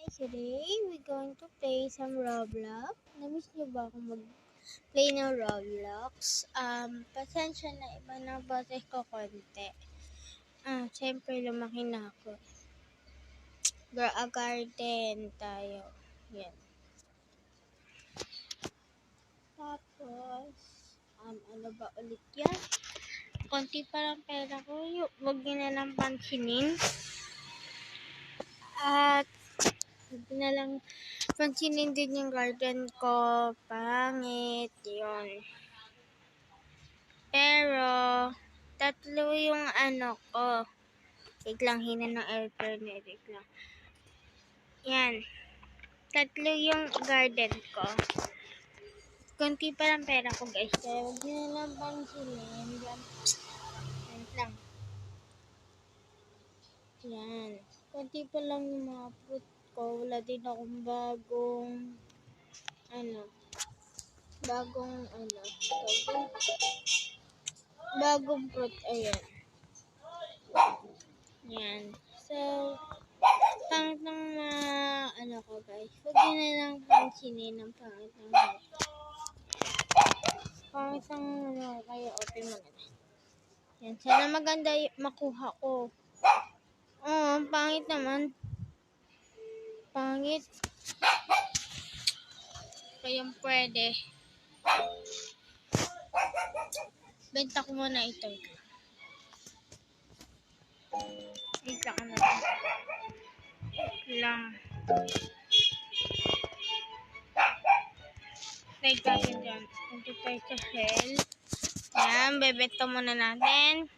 Today, we're going to play some Roblox. Namiss niyo ba akong mag-play ng Roblox? Pasensya na iba na boses ko konti. Siyempre lumaki na ako. Grow a garden tayo. Yan. Tapos, ano ba ulit yan? Konti pa lang pera ko. Huwag niyo na lang pansinin. At huwag na lang pansinin din yung garden ko. Pangit. Yun. Pero, tatlo yung ano ko. Wait lang, hina ng aircon. Wait lang. Yan. Tatlo yung garden ko. Konti pa lang pera ko guys. Kaya huwag nyo na lang pansinin. Wait lang. Yan. Konti pa lang yung mga fruit ko. Wala din akong bagong fruit. Ayan. Yan. So, pangit ng ko guys. Huwag nyo na lang pansinin ng pangit ng pangit ng kaya open mo na. Yan. Sana maganda makuha ko. Ang pangit naman. Pangit. Kayang pwede. Benta ko muna ito. Wait lang. Wait tayo dyan. Punta tayo sa hell. Yan. Bebenta muna natin.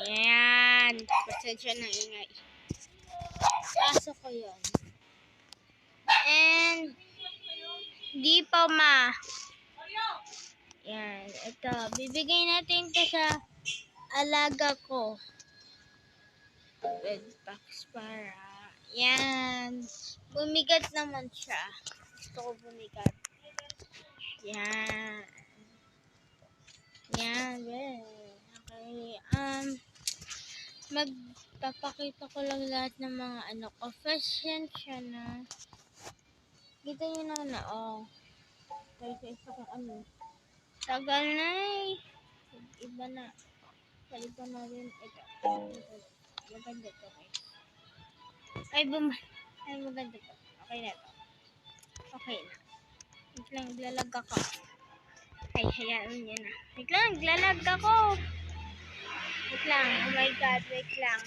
Yan. Pasensya na ingay. Aso ko yun. And di pa yan. Ito. Bibigay natin ito sa alaga ko. Red box para. Yan. Bumigat naman siya. Gusto ko bumigat. Yan. Yan. Okay. Magpapakita ko lang lahat ng mga pasensya na. Kita nyo na Kaya sa isa kang tagal na Iba na. Palitan natin ito. Maganda ito guys. Ay, maganda ito. Okay na ito. Okay na. Wait lang, naglalag ako. Ay, hayaan nyo na. Wait lang, naglalag ako. Wait lang, oh my god, wait lang.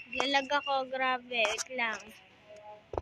Naglalag ako, grabe, wait lang.